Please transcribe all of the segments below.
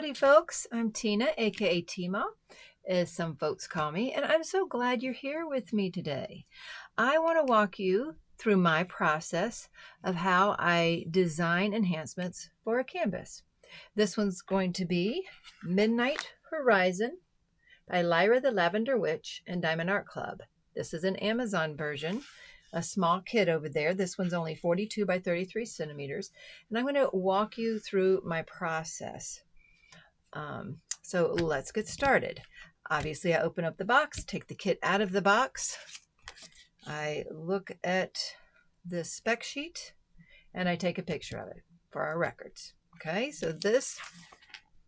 Howdy folks, I'm Tina, aka Teemaw, as some folks call me, and I'm so glad you're here with me today. I want to walk you through my process of how I design enhancements for a canvas. This one's going to be Midnight Horizon by Lyra the Lavender Witch and Diamond Art Club. This is an Amazon version, a small kit over there. This one's only 42 by 33 centimeters, and I'm going to walk you through my process. So let's get started. Obviously, I open up the box, take the kit out of the box. I look at the spec sheet and I take a picture of it for our records. Okay, so this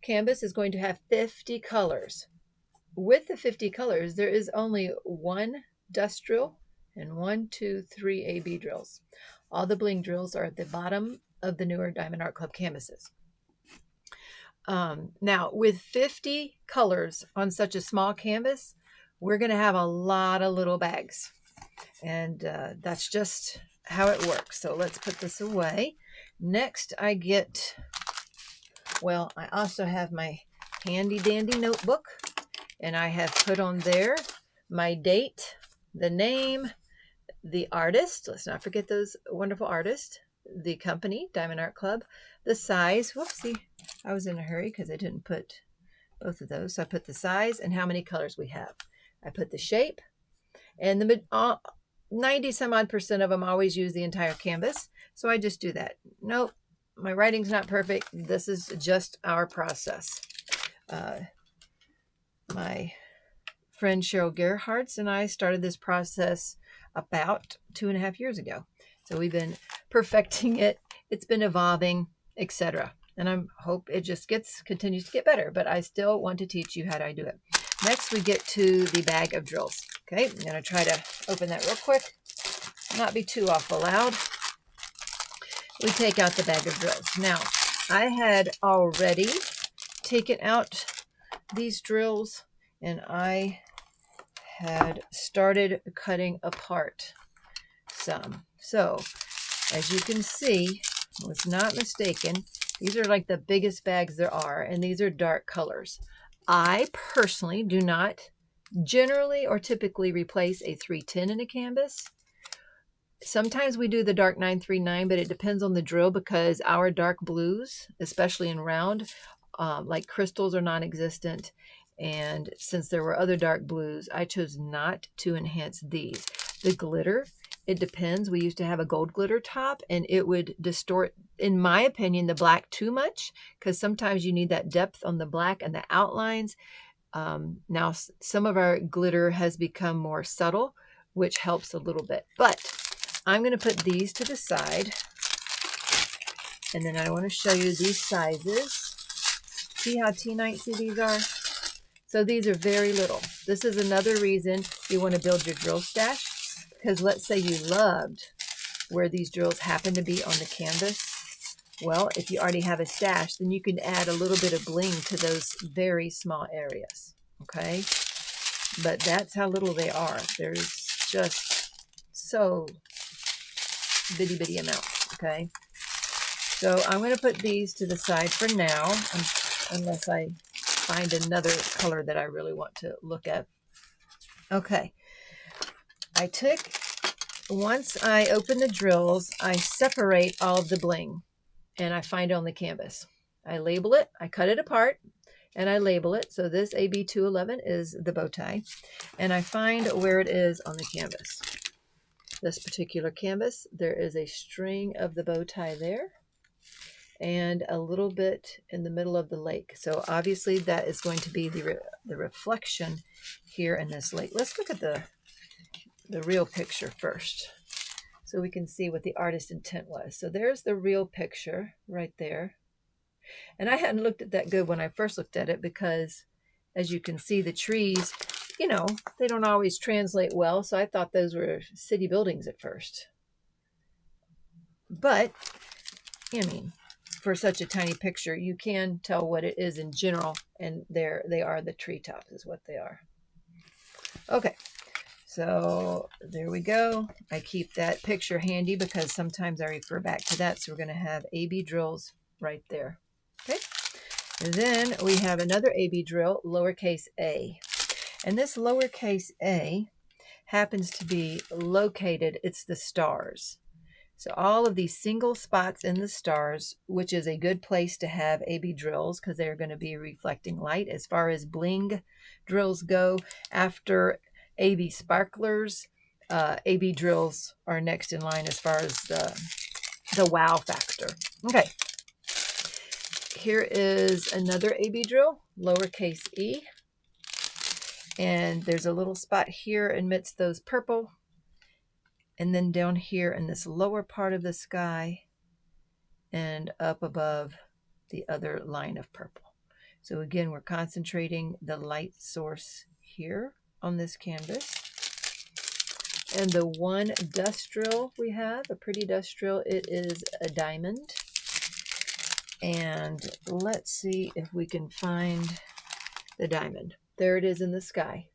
canvas is going to have 50 colors. With the 50 colors, there is only one dust drill and 1, 2, 3 AB drills. All the bling drills are at the bottom of the newer Diamond Art Club canvases. Now, with 50 colors on such a small canvas, we're going to have a lot of little bags. And that's just how it works. So let's put this away. Next, I also have my handy dandy notebook. And I have put on there my date, the name, the artist. Let's not forget those wonderful artists. The company, Diamond Art Club. The size. Whoopsie. I was in a hurry because I didn't put both of those. So I put the size and how many colors we have. I put the shape. And the 90 some odd % of them always use the entire canvas. So I just do that. Nope. My writing's not perfect. This is just our process. My friend Cheryl Gerhardt and I started this process about 2.5 years ago. So we've been perfecting it. It's been evolving, etc. And I hope it just continues to get better, but I still want to teach you how I do it. Next, we get to the bag of drills. Okay, I'm going to try to open that real quick, not be too awful loud. We take out the bag of drills. Now, I had already taken out these drills and I had started cutting apart some. So, as you can see, I was not mistaken. These are like the biggest bags there are, and these are dark colors. I personally do not generally or typically replace a 310 in a canvas. Sometimes we do the dark 939, but it depends on the drill because our dark blues, especially in round, like crystals, are non-existent. And since there were other dark blues, I chose not to enhance these. The glitter, it depends. We used to have a gold glitter top and it would distort, in my opinion, the black too much because sometimes you need that depth on the black and the outlines. Now, some of our glitter has become more subtle, which helps a little bit. But I'm going to put these to the side. And then I want to show you these sizes. See how T-90 these are? So these are very little. This is another reason you want to build your drill stash. Because let's say you loved where these drills happen to be on the canvas. Well, if you already have a stash, then you can add a little bit of bling to those very small areas. Okay? But that's how little they are. There's just so bitty amounts. Okay? So I'm going to put these to the side for now, unless I find another color that I really want to look at. Okay. Once I open the drills, I separate all of the bling and I find it on the canvas. I label it, I cut it apart and I label it. So this AB211 is the bow tie and I find where it is on the canvas. This particular canvas, there is a string of the bow tie there and a little bit in the middle of the lake. So obviously that is going to be the reflection here in this lake. Let's look at the real picture first so we can see what the artist's intent was. So there's the real picture right there. And I hadn't looked at that good when I first looked at it because as you can see, the trees, you know, they don't always translate well. So I thought those were city buildings at first. But, I mean, for such a tiny picture, you can tell what it is in general. And there they are, the treetops is what they are. Okay. So there we go. I keep that picture handy because sometimes I refer back to that. So we're going to have AB drills right there. Okay. And then we have another AB drill, lowercase a. And this lowercase a happens to be located, it's the stars. So all of these single spots in the stars, which is a good place to have AB drills because they're going to be reflecting light. As far as bling drills go, after AB sparklers, AB drills are next in line as far as the wow factor. Okay, here is another AB drill, lowercase e. And there's a little spot here amidst those purple. And then down here in this lower part of the sky and up above the other line of purple. So again, we're concentrating the light source here on this canvas. And the one dust drill we have, a pretty dust drill, it is a diamond. And let's see if we can find the diamond. There it is in the sky.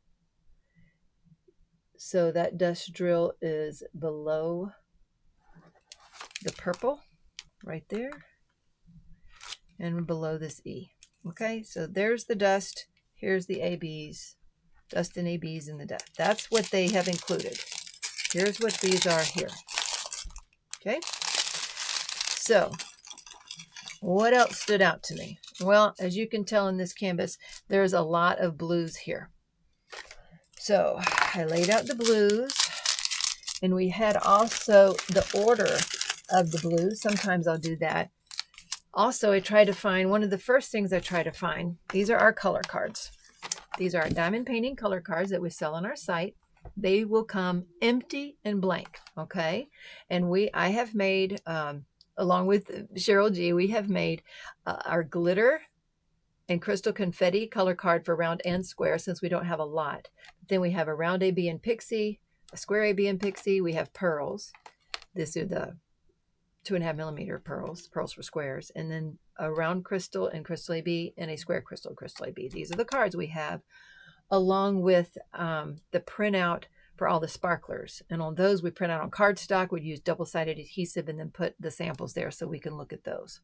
So that dust drill is below the purple right there and below this E. Okay, so there's the dust. Here's the ABs, dust and ABs in the dust. That's what they have included. Here's what these are here. Okay, so what else stood out to me? Well, as you can tell in this canvas, there's a lot of blues here. So I laid out the blues, and we had also the order of the blues. Sometimes I'll do that. Also, I try to find, one of the first things I try to find, these are our color cards. These are our diamond painting color cards that we sell on our site. They will come empty and blank, okay? And I have made, along with Cheryl G, we have made our glitter and crystal confetti color card for round and square, since we don't have a lot. Then we have a round AB and pixie, a square AB and pixie. We have pearls. This are the 2.5 millimeter pearls for squares, and then a round crystal and crystal AB and a square crystal AB. These are the cards we have, along with the printout for all the sparklers. And on those, we print out on cardstock. We'd use double-sided adhesive and then put the samples there so we can look at those.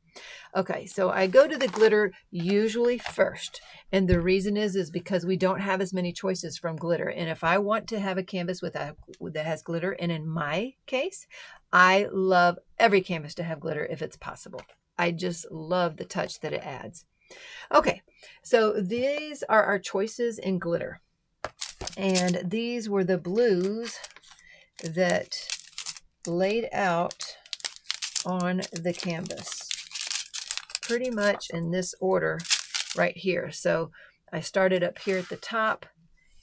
Okay, so I go to the glitter usually first. And the reason is because we don't have as many choices from glitter. And if I want to have a canvas that has glitter, and in my case, I love every canvas to have glitter if it's possible. I just love the touch that it adds. Okay, so these are our choices in glitter. And these were the blues that laid out on the canvas, pretty much in this order right here. So I started up here at the top,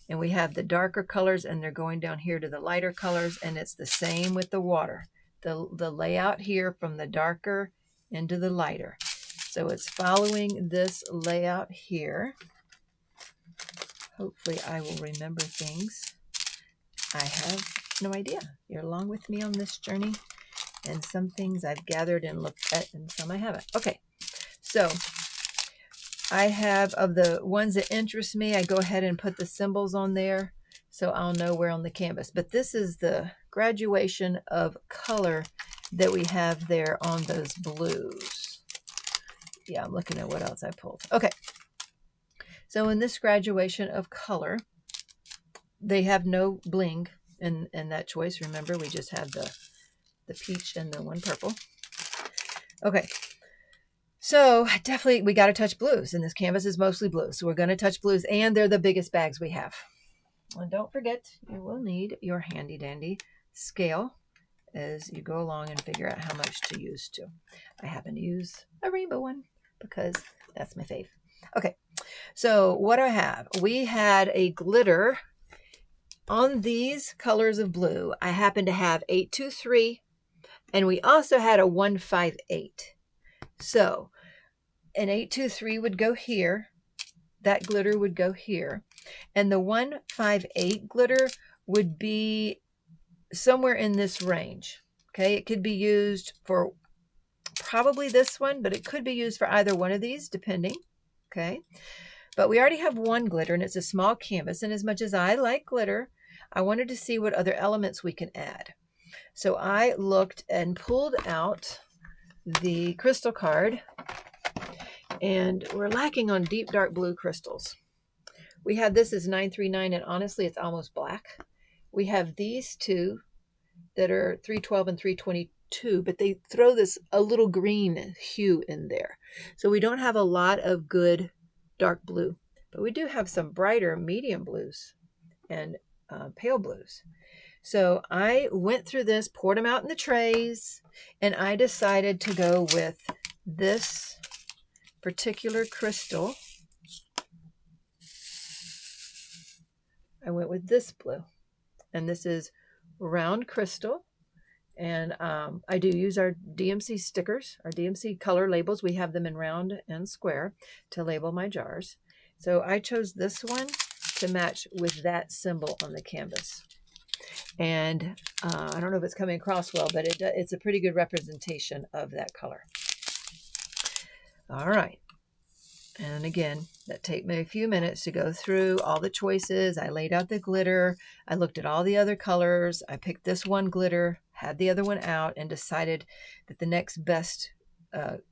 and we have the darker colors, and they're going down here to the lighter colors, and it's the same with the water. The layout here from the darker into the lighter. So it's following this layout here. Hopefully I will remember things. I have no idea. You're along with me on this journey, and some things I've gathered and looked at, and some I haven't. Okay, so I have, of the ones that interest me, I go ahead and put the symbols on there so I'll know where on the canvas. But this is the graduation of color that we have there on those blues. Yeah, I'm looking at what else I pulled. Okay. So in this graduation of color, they have no bling in that choice. Remember, we just have the peach and the one purple. Okay, so definitely we got to touch blues, and this canvas is mostly blue. So we're going to touch blues, and they're the biggest bags we have. And don't forget, you will need your handy dandy scale as you go along and figure out how much to use too. I happen to use a rainbow one because that's my fave. Okay, so what do I have? We had a glitter on these colors of blue. I happen to have 823, and we also had a 158. So an 823 would go here. That glitter would go here. And the 158 glitter would be somewhere in this range. Okay, it could be used for probably this one, but it could be used for either one of these, depending. Okay, but we already have one glitter, and it's a small canvas, and as much as I like glitter, I wanted to see what other elements we can add. So I looked and pulled out the crystal card, And we're lacking on deep dark blue crystals. We have this as 939, and honestly, it's almost black. We have these two that are 312 and 322, but they throw this a little green hue in there. So we don't have a lot of good dark blue, but we do have some brighter medium blues and pale blues. So I went through this, poured them out in the trays, and I decided to go with this particular crystal. I went with this blue, and this is round crystal. And I do use our DMC stickers, our DMC color labels. We have them in round and square to label my jars. So I chose this one to match with that symbol on the canvas. And I don't know if it's coming across well, but it's a pretty good representation of that color. All right. And again, that took me a few minutes to go through all the choices. I laid out the glitter. I looked at all the other colors. I picked this one glitter, had the other one out, and decided that the next best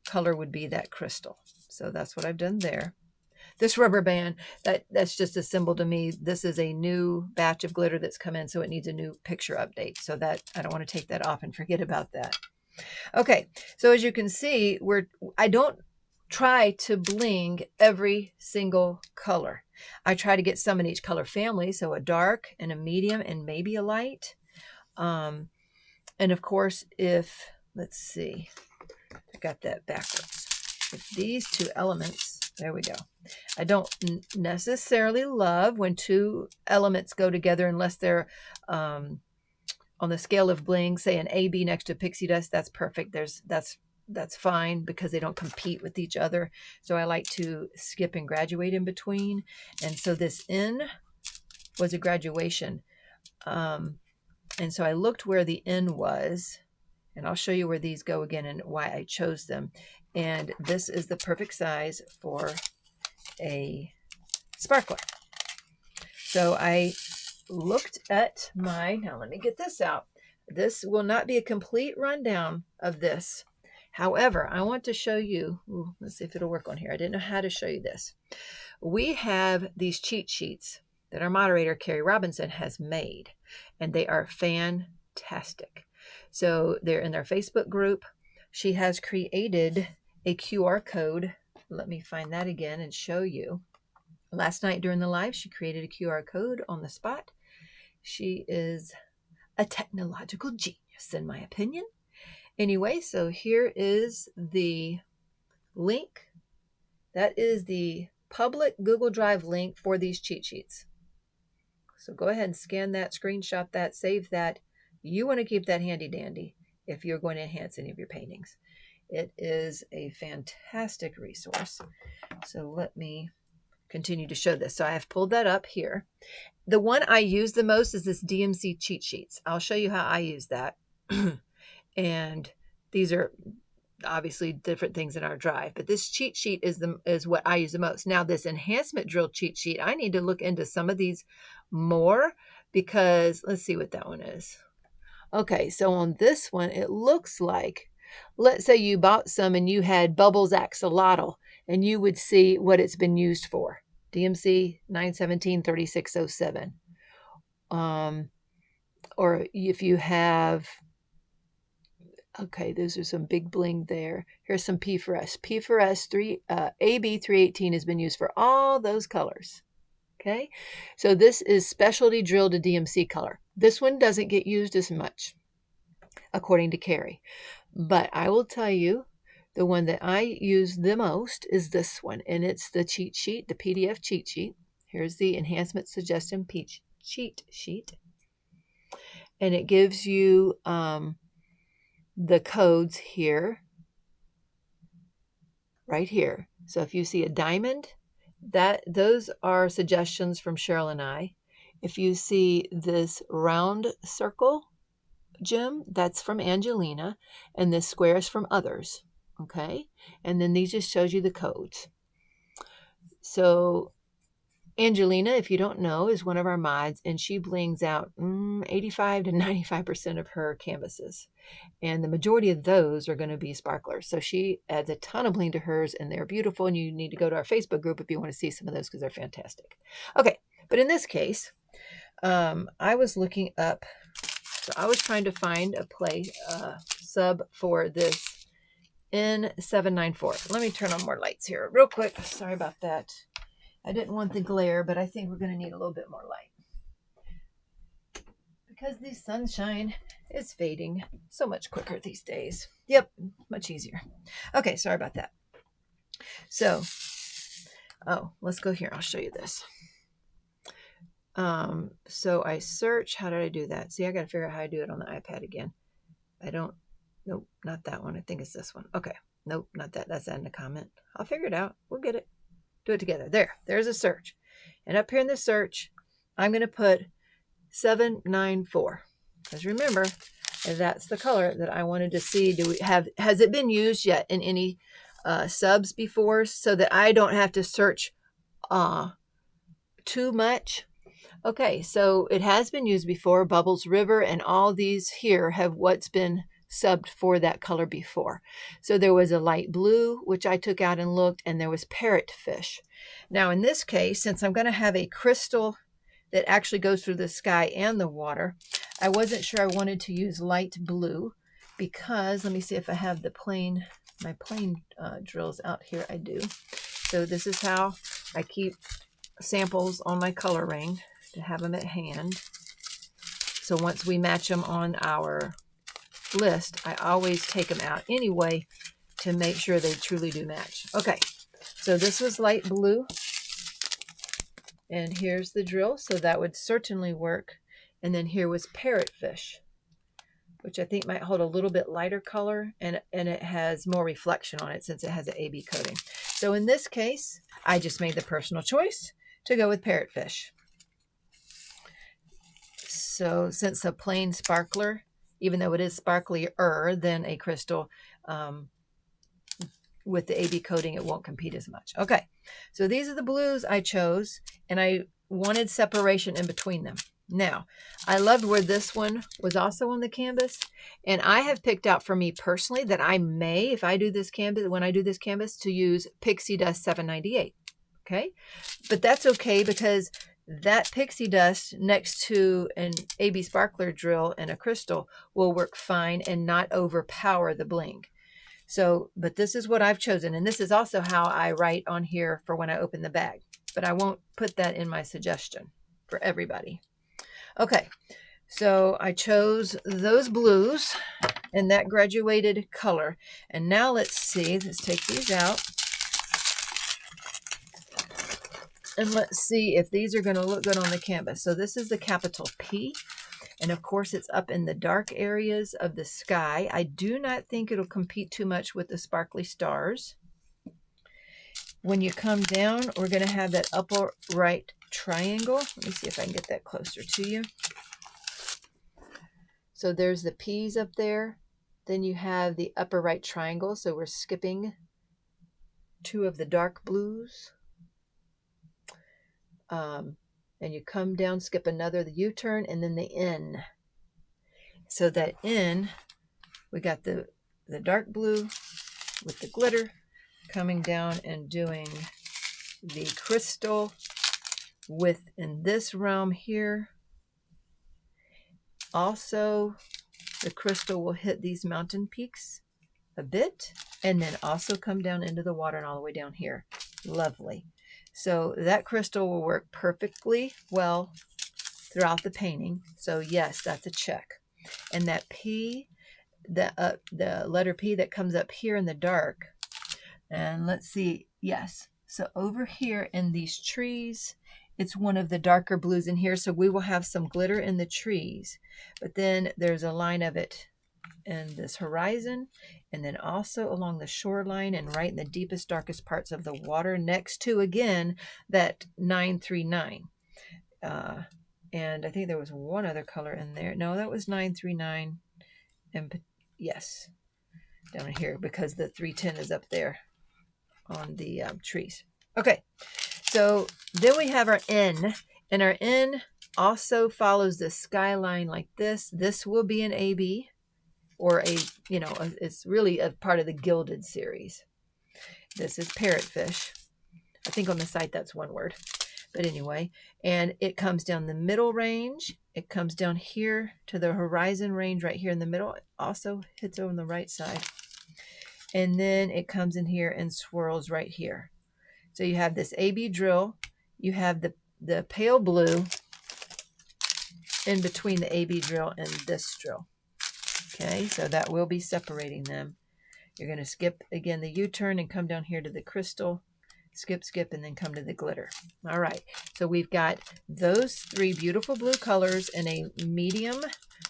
color would be that crystal. So that's what I've done there. This rubber band, that's just a symbol to me. This is a new batch of glitter that's come in, so it needs a new picture update. So that I don't want to take that off and forget about that. Okay, so as you can see, I don't try to bling every single color. I try to get some in each color family, so a dark and a medium and maybe a light. And of course, let's see, I got that backwards. If these two elements, there we go. I don't necessarily love when two elements go together unless they're on the scale of bling, say an AB next to pixie dust. That's perfect. That's fine because they don't compete with each other. So I like to skip and graduate in between. And so this N was a graduation. And so I looked where the N was, and I'll show you where these go again and why I chose them. And this is the perfect size for a sparkler. So I looked at now let me get this out. This will not be a complete rundown of this. However, I want to show you, let's see if it'll work on here. I didn't know how to show you this. We have these cheat sheets that our moderator, Carrie Robinson, has made, and they are fantastic. So they're in their Facebook group. She has created a QR code. Let me find that again and show you. Last night during the live, she created a QR code on the spot. She is a technological genius, in my opinion. Anyway, so here is the link. That is the public Google Drive link for these cheat sheets. So go ahead and scan that, screenshot that, save that. You want to keep that handy dandy if you're going to enhance any of your paintings. It is a fantastic resource. So let me continue to show this. So I have pulled that up here. The one I use the most is this DMC cheat sheets. I'll show you how I use that. And these are obviously different things in our drive, but this cheat sheet is what I use the most. Now this enhancement drill cheat sheet, I need to look into some of these more because let's see what that one is. Okay, so on this one, it looks like, let's say you bought some and you had Bubbles Axolotl, and you would see what it's been used for. DMC 917-3607. Or if you have, okay, those are some big bling there. Here's some P4S. P4S AB 318 has been used for all those colors. Okay, so this is specialty drill to DMC color. This one doesn't get used as much, according to Carrie. But I will tell you, the one that I use the most is this one, and it's the cheat sheet, the PDF cheat sheet. Here's the enhancement suggestion cheat sheet. And it gives you the codes here, right here. So if you see a diamond, those are suggestions from Cheryl and I. If you see this round circle gem, that's from Angelina, and this square is from others. Okay, and then these just shows you the codes. So Angelina, if you don't know, is one of our mods, and she blings out 85 to 95% of her canvases. And the majority of those are going to be sparklers. So she adds a ton of bling to hers, and they're beautiful. And you need to go to our Facebook group if you want to see some of those because they're fantastic. Okay, but in this case, I was looking up. So I was trying to find a sub for this N794. Let me turn on more lights here real quick. Sorry about that. I didn't want the glare, but I think we're going to need a little bit more light. Because the sunshine is fading so much quicker these days. Yep, much easier. Okay, sorry about that. So, let's go here. I'll show you this. So I search. How did I do that? See, I got to figure out how I do it on the iPad again. Nope, not that one. I think it's this one. Okay, nope, not that. That's that in the comment. I'll figure it out. We'll get it. Do it together. There's a search. And up here in the search, I'm going to put 794. Because remember, that's the color that I wanted to see. Has it been used yet in any subs before, so that I don't have to search too much? Okay, so it has been used before. Bubbles River and all these here have what's been subbed for that color before. So there was a light blue, which I took out and looked, and there was parrotfish. Now in this case, since I'm going to have a crystal that actually goes through the sky and the water, I wasn't sure I wanted to use light blue because, let me see if I have my plain drills out here. I do. So this is how I keep samples on my color ring to have them at hand. So once we match them on our list, I always take them out anyway to make sure they truly do match. Okay, so this was light blue, and here's the drill, so that would certainly work. And then here was parrotfish, which I think might hold a little bit lighter color, and it has more reflection on it since it has an AB coating. So in this case, I just made the personal choice to go with parrotfish. So since a plain sparkler, even though it is sparklier than a crystal, with the AB coating, it won't compete as much. Okay, so these are the blues I chose, and I wanted separation in between them. Now, I loved where this one was also on the canvas, and I have picked out for me personally that I may, if I do this canvas, when I do this canvas, to use Pixie Dust 798. Okay, but that's okay because that pixie dust next to an AB sparkler drill and a crystal will work fine and not overpower the bling. So, but this is what I've chosen, and this is also how I write on here for when I open the bag, but I won't put that in my suggestion for everybody. Okay, so I chose those blues and that graduated color, and now let's see, let's take these out. And let's see if these are going to look good on the canvas. So this is the capital P. And of course, it's up in the dark areas of the sky. I do not think it'll compete too much with the sparkly stars. When you come down, we're going to have that upper right triangle. Let me see if I can get that closer to you. So there's the P's up there. Then you have the upper right triangle. So we're skipping two of the dark blues. And you come down, skip another, the U-turn, and then the N. So that N, we got the dark blue with the glitter coming down and doing the crystal in this realm here. Also, the crystal will hit these mountain peaks a bit, and then also come down into the water and all the way down here. Lovely. So that crystal will work perfectly well throughout the painting. So yes, that's a check. And that P, the letter P that comes up here in the dark, and let's see, yes. So over here in these trees, it's one of the darker blues in here. So we will have some glitter in the trees, but then there's a line of it in this horizon, and then also along the shoreline and right in the deepest, darkest parts of the water next to, again, that 939. And I think there was one other color in there. No, that was 939. And yes, down here, because the 310 is up there on the trees. Okay, So then we have our N, and our N also follows the skyline like this. This will be an AB, or a, you know, it's really a part of the gilded series. This is parrotfish. I think on the site that's one word. But anyway, and it comes down the middle range. It comes down here to the horizon range right here in the middle. It also hits over on the right side. And then it comes in here and swirls right here. So you have this AB drill. You have the pale blue in between the AB drill and this drill. Okay, so that will be separating them. You're going to skip again the U-turn and come down here to the crystal. Skip, skip, and then come to the glitter. All right, so we've got those three beautiful blue colors in a medium,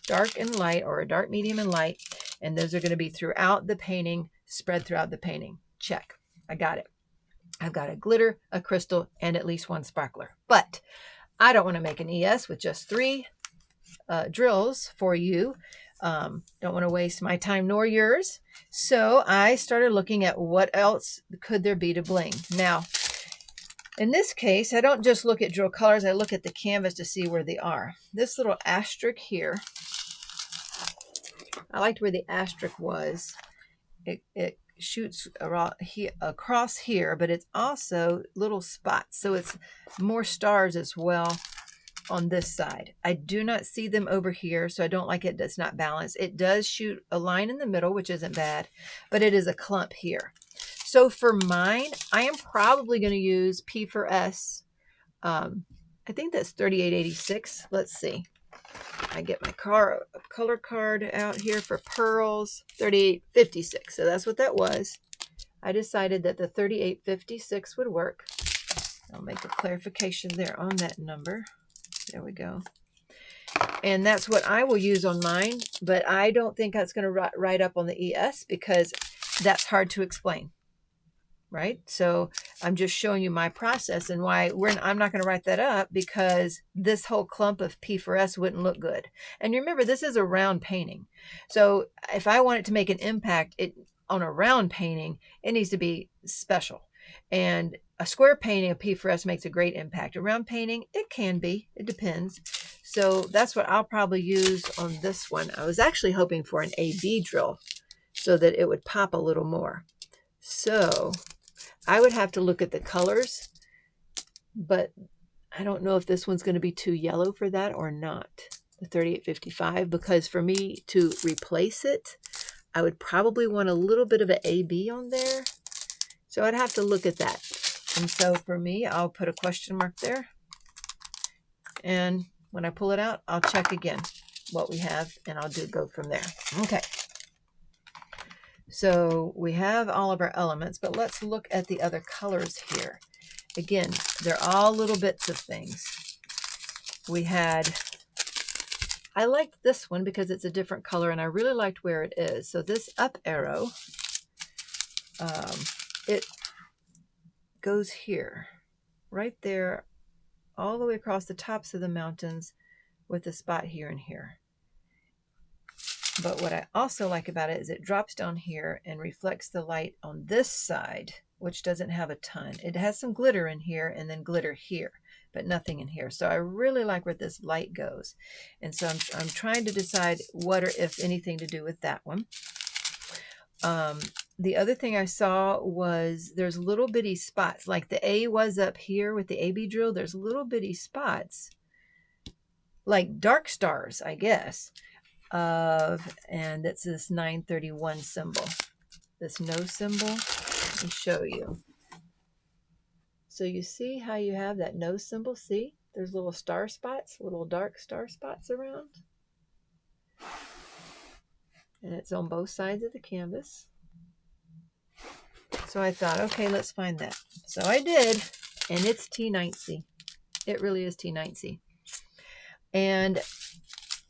dark, and light, or a dark, medium, and light. And those are going to be throughout the painting, spread throughout the painting. Check. I got it. I've got a glitter, a crystal, and at least one sparkler. But I don't want to make an ES with just three drills for you. Don't want to waste my time nor yours. So I started looking at what else could there be to bling. Now, in this case, I don't just look at drill colors. I look at the canvas to see where they are. This little asterisk here, I liked where the asterisk was. It shoots across here, but it's also little spots. So it's more stars as well on this side. I do not see them over here, so I don't like it. That's not balanced. It does shoot a line in the middle, which isn't bad, but it is a clump here. So for mine, I am probably going to use P for S. I think that's 3886. Let's see. I get my color card out here for pearls. 3856. So that's what that was. I decided that the 3856 would work. I'll make a clarification there on that number. There we go. And that's what I will use on mine, but I don't think that's going to write up on the ES because that's hard to explain, right? So I'm just showing you my process and why I'm not going to write that up, because this whole clump of P for S wouldn't look good. And remember, this is a round painting. So if I want it to make an impact on a round painting, it needs to be special. And a square painting of P for S makes a great impact. A round painting, it can be. It depends. So that's what I'll probably use on this one. I was actually hoping for an AB drill so that it would pop a little more. So I would have to look at the colors, but I don't know if this one's going to be too yellow for that or not, the 3855, because for me to replace it, I would probably want a little bit of an AB on there. So I'd have to look at that. And so for me, I'll put a question mark there. And when I pull it out, I'll check again what we have, and I'll go from there. Okay. So we have all of our elements, but let's look at the other colors here. Again, they're all little bits of things. I liked this one because it's a different color, and I really liked where it is. So this up arrow, it goes here, right there, all the way across the tops of the mountains with a spot here and here. But what I also like about it is it drops down here and reflects the light on this side, which doesn't have a ton. It has some glitter in here and then glitter here, but nothing in here. So I really like where this light goes. And so I'm trying to decide what or if anything to do with that one. The other thing I saw was there's little bitty spots, like the A was up here with the AB drill. There's little bitty spots, like dark stars, I guess, and it's this 931 symbol, this no symbol. Let me show you. So you see how you have that no symbol? See, there's little star spots, little dark star spots around. And it's on both sides of the canvas. So I thought, okay, let's find that. So I did, and it's T9C. It really is T9C. And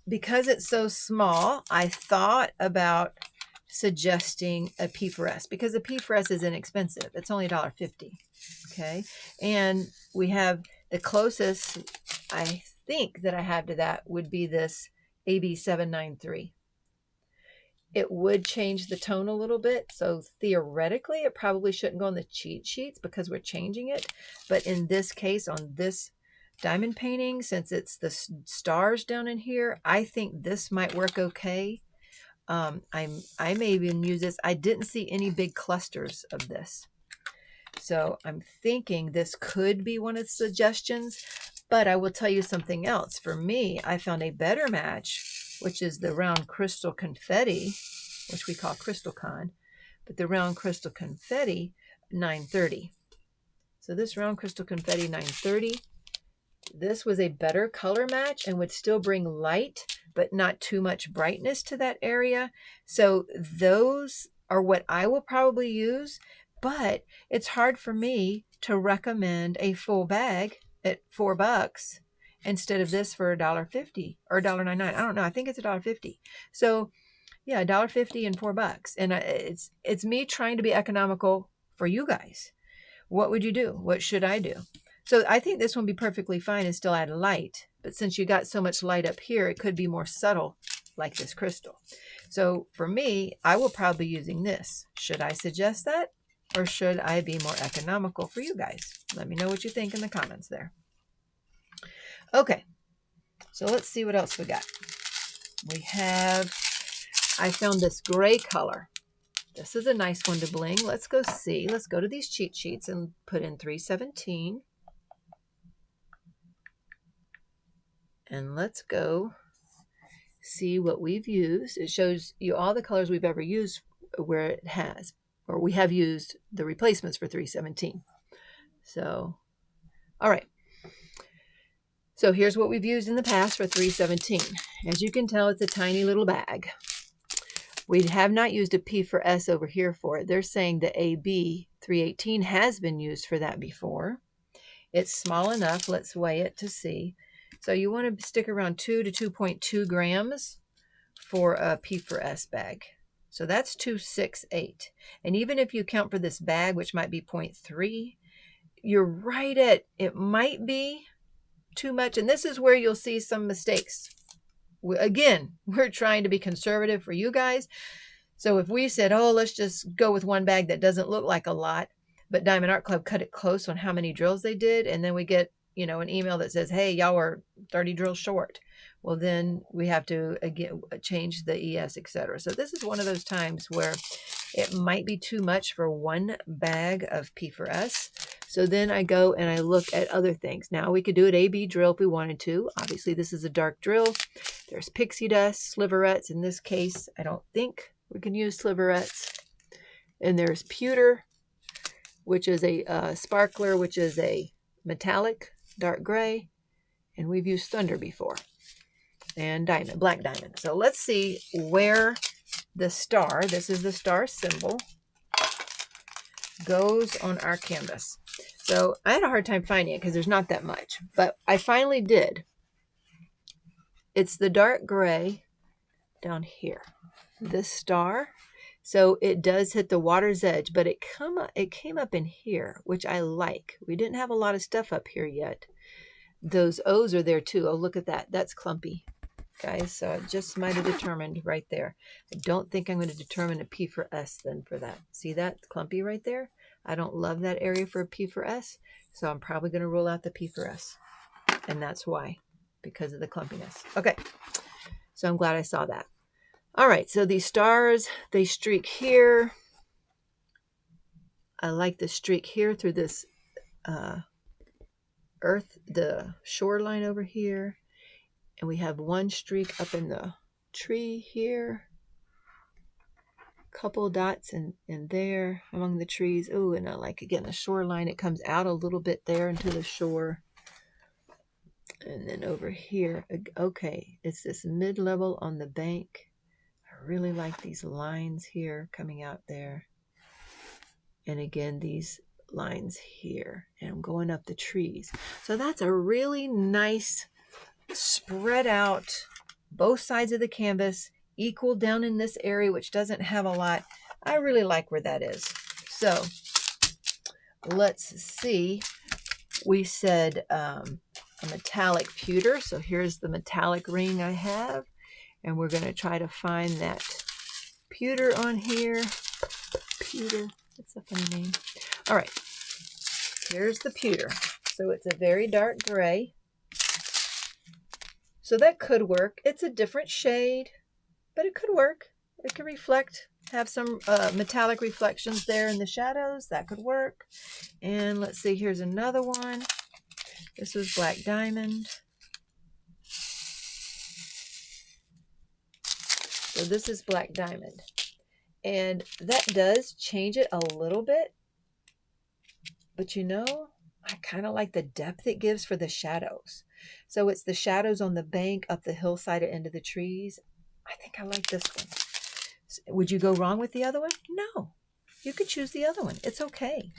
because it's so small, I thought about suggesting a P for S, because a P for S is inexpensive. It's only $1.50. Okay. And we have the closest I think that I have to that would be this AB793. it would change the tone a little bit. So theoretically, it probably shouldn't go on the cheat sheets because we're changing it. But in this case, on this diamond painting, since it's the stars down in here, I think this might work okay. I may even use this. I didn't see any big clusters of this. So I'm thinking this could be one of the suggestions, but I will tell you something else. For me, I found a better match, which is the round crystal confetti, which we call Crystal Con, but the round crystal confetti 930. So this round crystal confetti 930, this was a better color match and would still bring light, but not too much brightness to that area. So those are what I will probably use, but it's hard for me to recommend a full bag at $4 instead of this for $1.50 or $1.99. I don't know. I think it's $1.50. So yeah, $1.50 and $4. And it's me trying to be economical for you guys. What would you do? What should I do? So I think this one would be perfectly fine and still add light. But since you got so much light up here, it could be more subtle like this crystal. So for me, I will probably be using this. Should I suggest that? Or should I be more economical for you guys? Let me know what you think in the comments there. Okay, so let's see what else we got. We have, I found this gray color. This is a nice one to bling. Let's go see. Let's go to these cheat sheets and put in 317. And let's go see what we've used. It shows you all the colors we've ever used where it has, or we have used the replacements for 317. So, all right. So here's what we've used in the past for 317. As you can tell, it's a tiny little bag. We have not used a P for S over here for it. They're saying the AB 318 has been used for that before. It's small enough. Let's weigh it to see. So you want to stick around 2 to 2.2 grams for a P for S bag. So that's 268. And even if you count for this bag, which might be 0.3, you're right at, it might be too much. And this is where you'll see some mistakes. Again, we're trying to be conservative for you guys. So if we said, oh, let's just go with one bag that doesn't look like a lot, but Diamond Art Club cut it close on how many drills they did, and then we get, you know, an email that says, hey, y'all are 30 drills short. Well, then we have to again change the ES, etc. So this is one of those times where it might be too much for one bag of P for S. So then I go and I look at other things. Now we could do an AB drill if we wanted to. Obviously, this is a dark drill. There's pixie dust, sliverettes. In this case, I don't think we can use sliverettes. And there's pewter, which is a sparkler, which is a metallic dark gray. And we've used thunder before. And diamond, black diamond. So let's see where the star, this is the star symbol, goes on our canvas. So I had a hard time finding it because there's not that much, but I finally did. It's the dark gray down here, this star. So it does hit the water's edge, but it came up in here, which I like. We didn't have a lot of stuff up here yet. Those O's are there too. Oh, look at that. That's clumpy, guys. So I just might have determined right there. I don't think I'm going to determine a P for S then for that. See that clumpy right there? I don't love that area for a P for S. So I'm probably going to rule out the P for S. And that's why, because of the clumpiness. Okay. So I'm glad I saw that. All right. So these stars, they streak here. I like the streak here through this earth, the shoreline over here. And we have one streak up in the tree here. Couple dots in there among the trees. Oh, and I like, again, the shoreline. It comes out a little bit there into the shore. And then over here, okay, it's this mid-level on the bank. I really like these lines here coming out there. And again, these lines here. And I'm going up the trees. So that's a really nice spread out both sides of the canvas, equal down in this area, which doesn't have a lot. I really like where that is. So let's see. We said a metallic pewter. So here's the metallic ring I have. And we're going to try to find that pewter on here. Pewter, that's a funny name. All right, here's the pewter. So it's a very dark gray. So that could work. It's a different shade, but it could work. It could reflect, have some metallic reflections there in the shadows. That could work. And let's see, here's another one. This was Black Diamond. So this is Black Diamond. And that does change it a little bit. But you know, I kind of like the depth it gives for the shadows. So it's the shadows on the bank, up the hillside, or into the trees. I think I like this one. Would you go wrong with the other one? No. You could choose the other one. It's okay.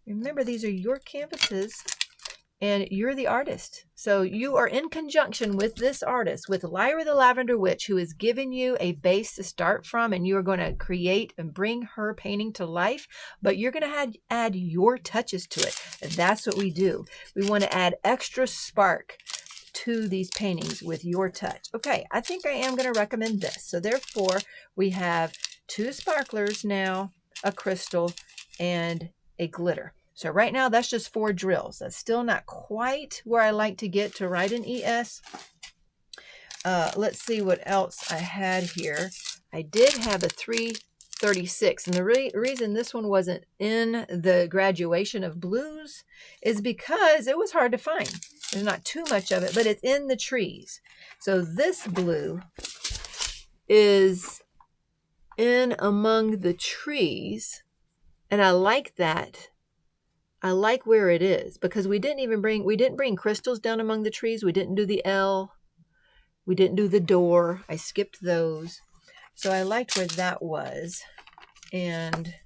Remember, these are your canvases. And you're the artist. So you are in conjunction with this artist, with Lyra the Lavender Witch, who has given you a base to start from, and you are going to create and bring her painting to life, but you're going to add your touches to it. And that's what we do. We want to add extra spark to these paintings with your touch. Okay, I think I am going to recommend this. So therefore, we have 2 sparklers now, a crystal, and a glitter. So right now, that's just 4 drills. That's still not quite where I like to get to write an ES. Let's see what else I had here. I did have a 336. And the reason this one wasn't in the graduation of blues is because it was hard to find. There's not too much of it, but it's in the trees. So this blue is in among the trees. And I like that. I like where it is because we didn't bring crystals down among the trees. We didn't do the L. We didn't do the door. I skipped those. So I liked where that was. And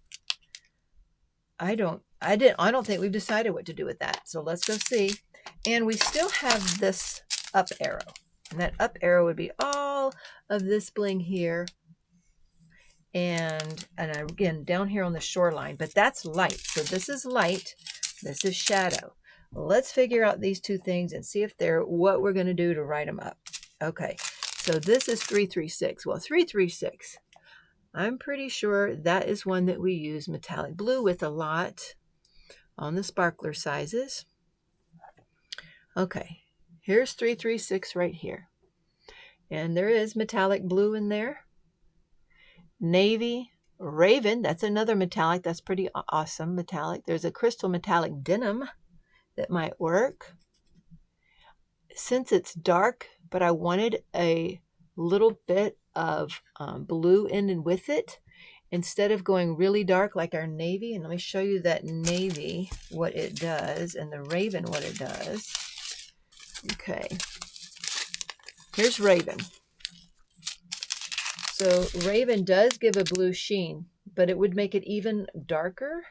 I don't think we've decided what to do with that. So let's go see. And we still have this up arrow. And that up arrow would be all of this bling here. And again, down here on the shoreline, but that's light. So this is light, this is shadow. Let's figure out these 2 things and see if they're what we're going to do to write them up. Okay, so this is 336. Well, 336, I'm pretty sure that is one that we use metallic blue with a lot on the sparkler sizes. Okay, here's 336 right here. And there is metallic blue in there. Navy, Raven, that's another metallic. That's pretty awesome metallic. There's a crystal metallic denim that might work. Since it's dark, but I wanted a little bit of blue in and with it, instead of going really dark like our navy. And let me show you that navy, what it does, and the Raven, what it does. Okay, here's Raven. So Raven does give a blue sheen, but it would make it even darker.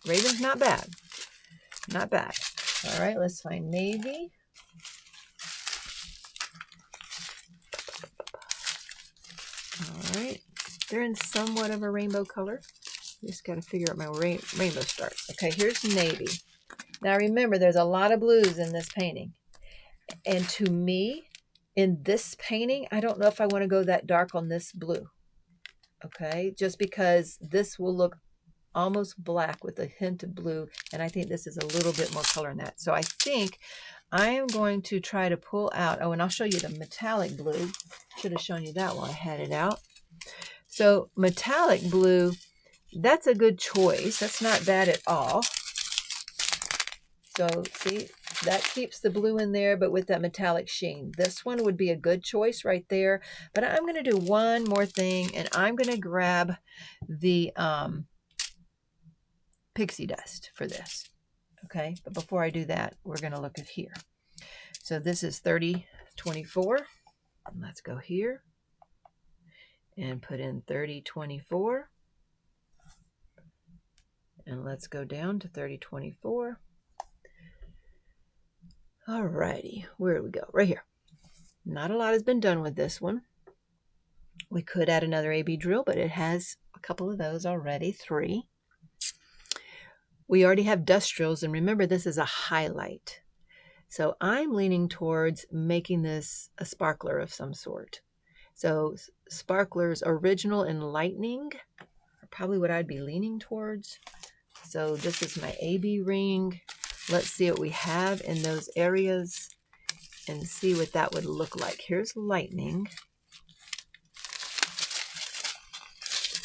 Raven's not bad. Not bad. All right, let's find navy. All right, they're in somewhat of a rainbow color. Just got to figure out my rainbow starts. Okay, here's navy. Now remember, there's a lot of blues in this painting. And to me, in this painting, I don't know if I want to go that dark on this blue. Okay, just because this will look almost black with a hint of blue, and I think this is a little bit more color in that. So I think I am going to try to pull out, oh, and I'll show you the metallic blue. Should have shown you that while I had it out. So metallic blue, that's a good choice. That's not bad at all. So see, that keeps the blue in there, but with that metallic sheen. This one would be a good choice right there. But I'm going to do one more thing, and I'm going to grab the pixie dust for this. Okay, but before I do that, we're going to look at here. So this is 3024. And let's go here and put in 3024. And let's go down to 3024. Alrighty, where do we go? Right here. Not a lot has been done with this one. We could add another AB drill, but it has a couple of those already, 3. We already have dust drills, and remember, this is a highlight. So I'm leaning towards making this a sparkler of some sort. So Sparkler's Original and Lightning are probably what I'd be leaning towards. So this is my AB ring. Let's see what we have in those areas and see what that would look like. Here's Lightning.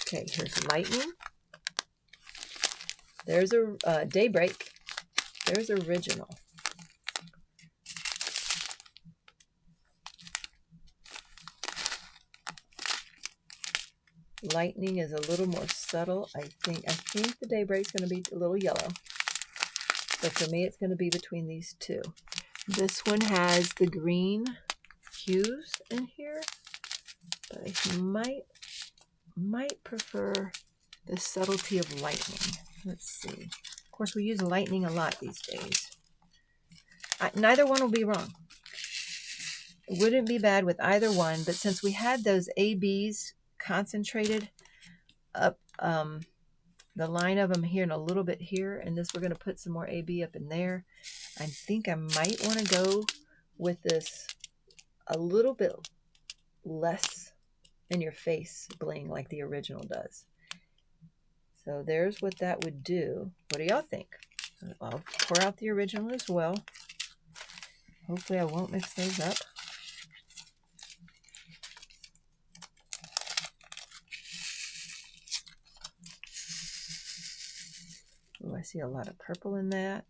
Okay, here's Lightning. There's a Daybreak. There's Original. Lightning is a little more subtle. I think the Daybreak's going to be a little yellow. So for me, it's going to be between these two. This one has the green hues in here, but I might prefer the subtlety of Lightning. Let's see. Of course, we use Lightning a lot these days. Neither one will be wrong. It wouldn't be bad with either one, but since we had those ABs concentrated up the line of them here and a little bit here, and this we're going to put some more AB up in there, I think I might want to go with this a little bit less in your face bling like the Original does. So there's what that would do. What do y'all think? I'll pour out the Original as well. Hopefully I won't mix those up. Oh, I see a lot of purple in that.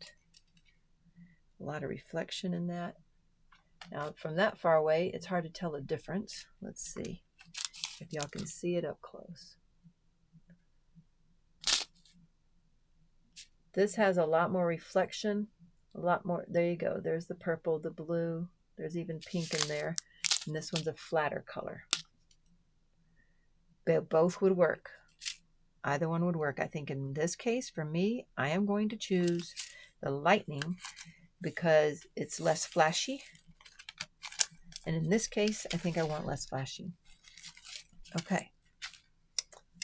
A lot of reflection in that. Now, from that far away, it's hard to tell the difference. Let's see if y'all can see it up close. This has a lot more reflection, a lot more. There you go. There's the purple, the blue. There's even pink in there. And this one's a flatter color. They both would work. Either one would work. I think in this case, for me, I am going to choose the Lightning because it's less flashy. And in this case, I think I want less flashy. Okay.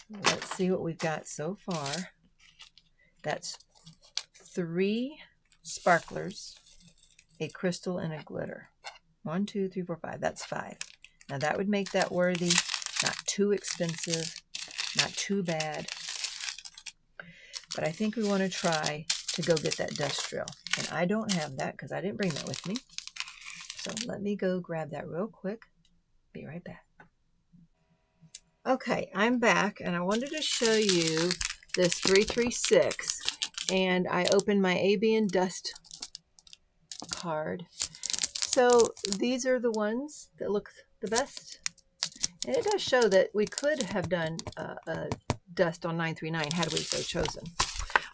Let's see what we've got so far. That's 3 sparklers, a crystal, and a glitter. 1, 2, 3, 4, 5. That's 5. Now that would make that worthy. Not too expensive. Not too bad. But I think we want to try to go get that dust drill. And I don't have that because I didn't bring that with me. So let me go grab that real quick. Be right back. Okay, I'm back and I wanted to show you this 336. And I opened my AB and dust card. So these are the ones that look the best. And it does show that we could have done a dust on 939 had we so chosen.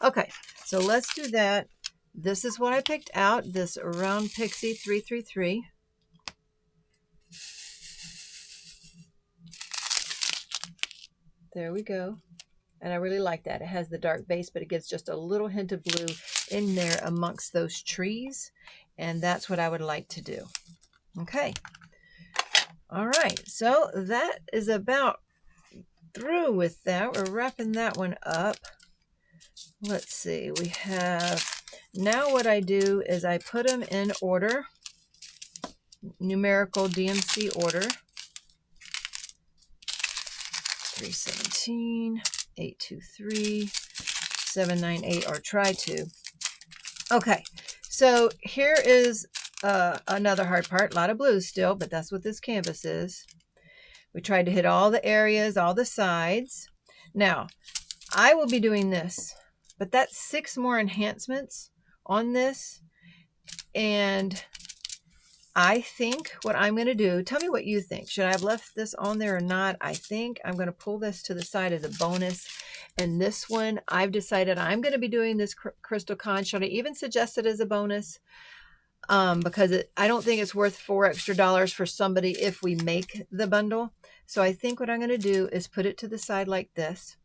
Okay, so let's do that. This is what I picked out, this Round Pixie 333. There we go. And I really like that. It has the dark base, but it gives just a little hint of blue in there amongst those trees. And that's what I would like to do. Okay. All right. So that is about through with that. We're wrapping that one up. Let's see. We have, now what I do is I put them in order, numerical DMC order. 317. 823, 798, or try to. Okay, so here is another hard part. A lot of blue still, but that's what this canvas is. We tried to hit all the areas, all the sides. Now, I will be doing this, but that's 6 more enhancements on this. And I think what I'm going to do, tell me what you think. Should I have left this on there or not? I think I'm going to pull this to the side as a bonus. And this one, I've decided I'm going to be doing this crystal conch. Should I even suggest it as a bonus? Because I don't think it's worth $4 extra for somebody if we make the bundle. So I think what I'm going to do is put it to the side like this.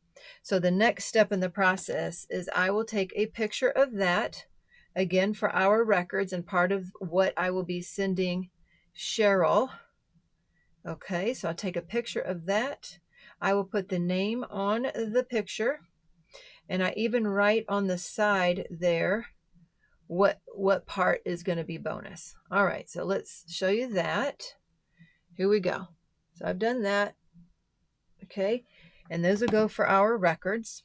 So the next step in the process is I will take a picture of that. Again, for our records and part of what I will be sending Cheryl. Okay, so I'll take a picture of that. I will put the name on the picture. And I even write on the side there what part is going to be bonus. All right, so let's show you that. Here we go. So I've done that. Okay. And those will go for our records.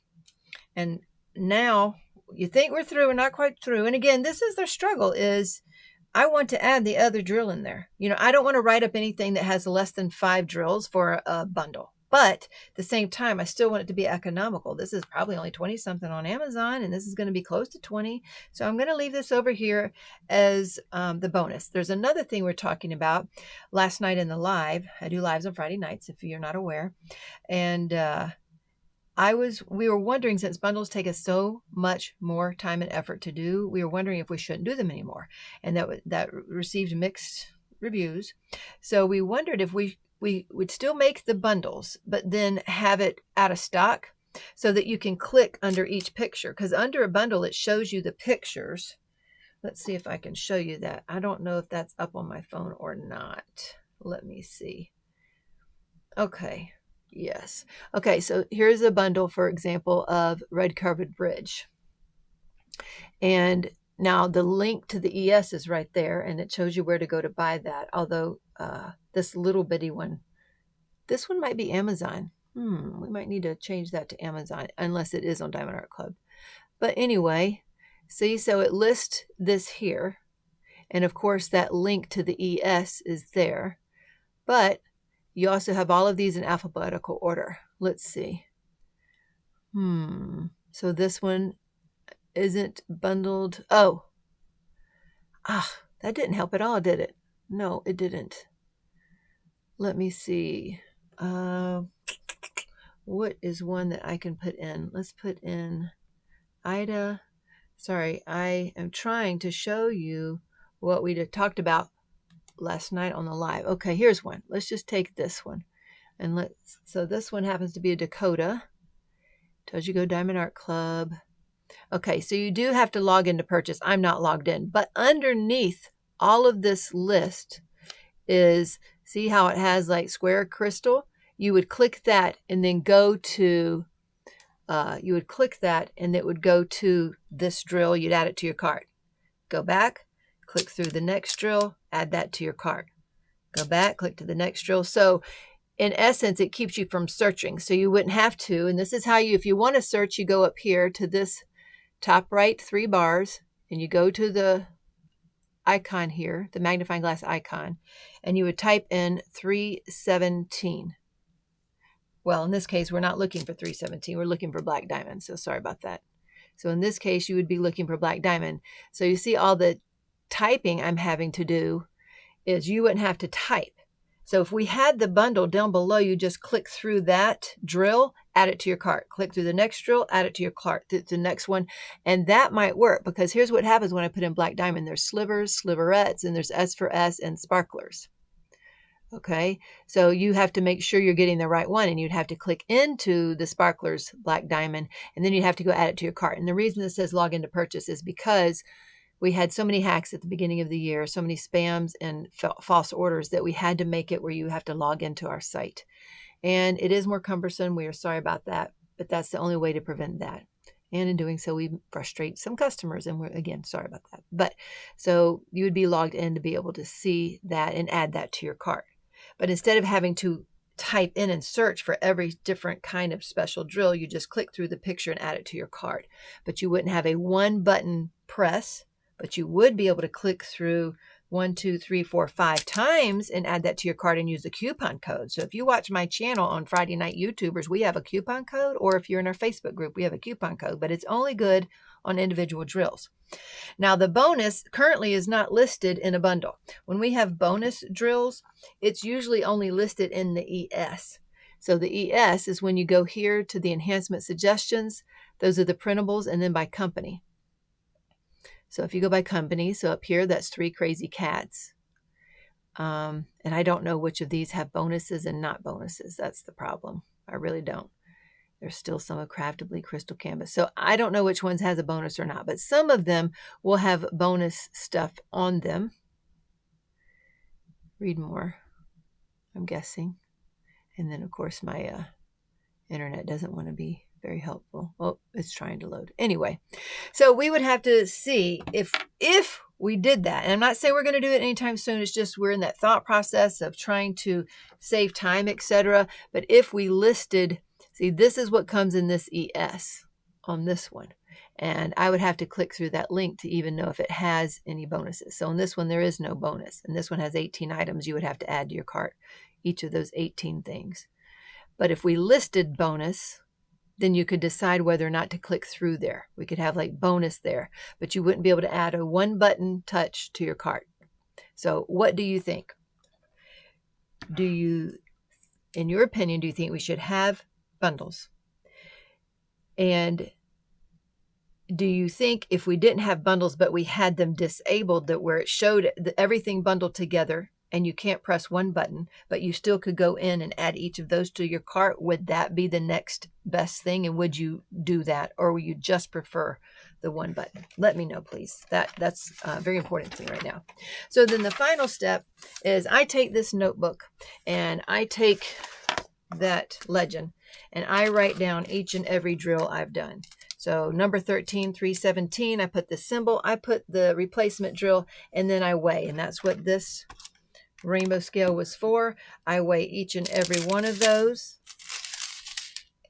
And now you think we're through, we're not quite through. And again, this is the struggle is I want to add the other drill in there. You know, I don't want to write up anything that has less than 5 drills for a bundle. But at the same time, I still want it to be economical. This is probably only 20 something on Amazon, and this is going to be close to 20. So I'm going to leave this over here as the bonus. There's another thing we're talking about last night in the live. I do lives on Friday nights, if you're not aware. And we were wondering, since bundles take us so much more time and effort to do, we were wondering if we shouldn't do them anymore. And that received mixed reviews. So we wondered if we would still make the bundles, but then have it out of stock so that you can click under each picture. Because under a bundle, it shows you the pictures. Let's see if I can show you that. I don't know if that's up on my phone or not. Let me see. Okay. Yes. Okay, so here's a bundle, for example, of Red Covered Bridge. And now the link to the ES is right there, and it shows you where to go to buy that. Although this little bitty one, this one might be Amazon. We might need to change that to Amazon, unless it is on Diamond Art Club. But anyway, see, so it lists this here. And of course, that link to the ES is there. But you also have all of these in alphabetical order. Let's see. So this one isn't bundled. Oh. That didn't help at all, did it? No, it didn't. Let me see. What is one that I can put in? Let's put in Ida. Sorry, I am trying to show you what we talked about last night on the live. Okay, here's one. Let's just take this one. And so this one happens to be a Dakota. Tells you go Diamond Art Club. Okay, so you do have to log in to purchase. I'm not logged in, but underneath all of this list is, see how it has like square crystal? You would click that and then go to, you would click that and it would go to this drill. You'd add it to your cart. Go back, click through the next drill, add that to your cart. Go back, click to the next drill. So in essence, it keeps you from searching. So you wouldn't have to. And this is how you, if you want to search, you go up here to this top right 3 bars and you go to the icon here, the magnifying glass icon, and you would type in 317. Well, in this case, we're not looking for 317. We're looking for black diamond. So sorry about that. So in this case, you would be looking for black diamond. So you see all the typing I'm having to do is you wouldn't have to type. So if we had the bundle down below, you just click through that drill, add it to your cart. Click through the next drill, add it to your cart, the next one. And that might work because here's what happens when I put in black diamond. There's slivers, sliverettes, and there's S for S and sparklers. Okay, so you have to make sure you're getting the right one, and you'd have to click into the sparklers black diamond, and then you'd have to go add it to your cart. And the reason this says log in to purchase is because we had so many hacks at the beginning of the year, so many spams and false orders that we had to make it where you have to log into our site. And it is more cumbersome. We are sorry about that, but that's the only way to prevent that. And in doing so, we frustrate some customers, and we're, again, sorry about that. But so you would be logged in to be able to see that and add that to your cart. But instead of having to type in and search for every different kind of special drill, you just click through the picture and add it to your cart. But you wouldn't have a one button press, but you would be able to click through 1, 2, 3, 4, 5 times and add that to your cart and use the coupon code. So if you watch my channel on Friday Night YouTubers, we have a coupon code, or if you're in our Facebook group, we have a coupon code, but it's only good on individual drills. Now the bonus currently is not listed in a bundle. When we have bonus drills, it's usually only listed in the ES. So the ES is when you go here to the enhancement suggestions. Those are the printables, and then by company. So if you go by company, so up here, that's 3 Crazy Cats. And I don't know which of these have bonuses and not bonuses. That's the problem. I really don't. There's still some of Craftably Crystal Canvas. So I don't know which ones has a bonus or not, but some of them will have bonus stuff on them. Read more, I'm guessing. And then, of course, my internet doesn't want to be very helpful. Oh, it's trying to load. Anyway, so we would have to see if we did that. And I'm not saying we're going to do it anytime soon. It's just we're in that thought process of trying to save time, etc. But if we listed, see, this is what comes in this ES on this one. And I would have to click through that link to even know if it has any bonuses. So in this one, there is no bonus. And this one has 18 items you would have to add to your cart, each of those 18 things. But if we listed bonus, then you could decide whether or not to click through there. We could have like bonus there, but you wouldn't be able to add a one button touch to your cart. So what do you think? Do you, in your opinion, do you think we should have bundles? And do you think if we didn't have bundles, but we had them disabled, that where it showed everything bundled together and you can't press one button, but you still could go in and add each of those to your cart, would that be the next best thing? And would you do that, or would you just prefer the one button? Let me know, please. That's very important to me right now. So then the final step is I take this notebook and I take that legend and I write down each and every drill I've done. So number 13, 317, I put the symbol, I put the replacement drill, and then I weigh. And that's what this rainbow scale was for. I weigh each and every one of those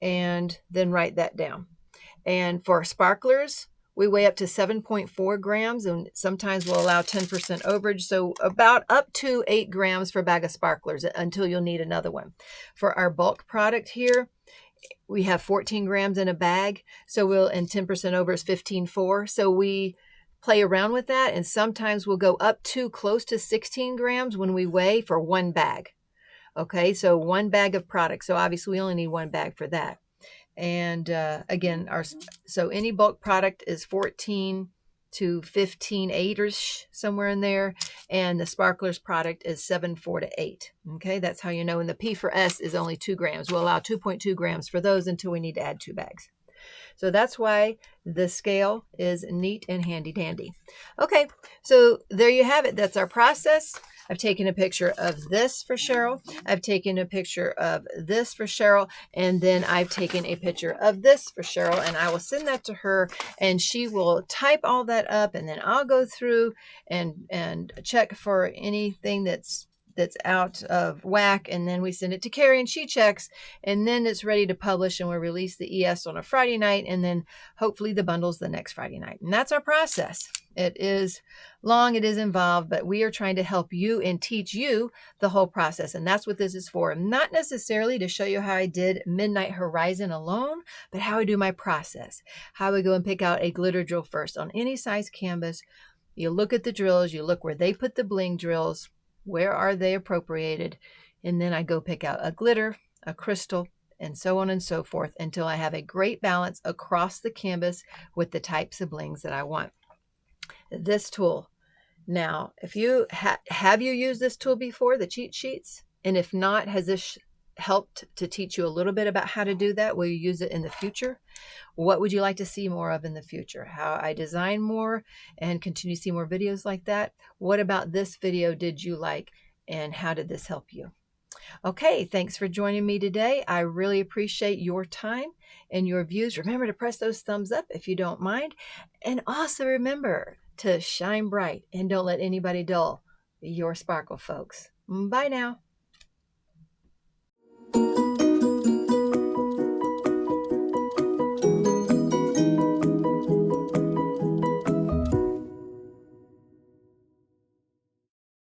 and then write that down. And for sparklers, we weigh up to 7.4 grams, and sometimes we'll allow 10% overage. So about up to 8 grams for a bag of sparklers until you'll need another one. For our bulk product here, we have 14 grams in a bag. So and 10% over is 15.4. So we play around with that. And sometimes we'll go up to close to 16 grams when we weigh for one bag. Okay. So one bag of product. So obviously we only need one bag for that. And again, so any bulk product is 14 to 15.8-ish, somewhere in there. And the sparklers product is 7.4 to 8. Okay, that's how you know. And the P for S is only 2 grams. We'll allow 2.2 grams for those until we need to add 2 bags. So that's why the scale is neat and handy dandy. Okay, so there you have it. That's our process. I've taken a picture of this for Cheryl. I've taken a picture of this for Cheryl. And then I've taken a picture of this for Cheryl. And I will send that to her. And she will type all that up. And then I'll go through and check for anything that's out of whack, and then we send it to Carrie and she checks, and then it's ready to publish, and we'll release the ES on a Friday night, and then hopefully the bundles the next Friday night. And that's our process. It is long, it is involved, but we are trying to help you and teach you the whole process, and that's what this is for. Not necessarily to show you how I did Midnight Horizon alone, but how I do my process, how I go and pick out a glitter drill first on any size canvas. You look at the drills, you look where they put the bling drills, where are they appropriated? And then I go pick out a glitter, a crystal, and so on and so forth until I have a great balance across the canvas with the types of blings that I want. This tool. Now, if you have you used this tool before, the cheat sheets? And if not, has this helped to teach you a little bit about how to do that? Will you use it in the future? What would you like to see more of in the future? How I design more and continue to see more videos like that? What about this video did you like, and how did this help you? Okay, thanks for joining me today. I really appreciate your time and your views. Remember to press those thumbs up if you don't mind. And also remember to shine bright and don't let anybody dull your sparkle, folks. Bye now.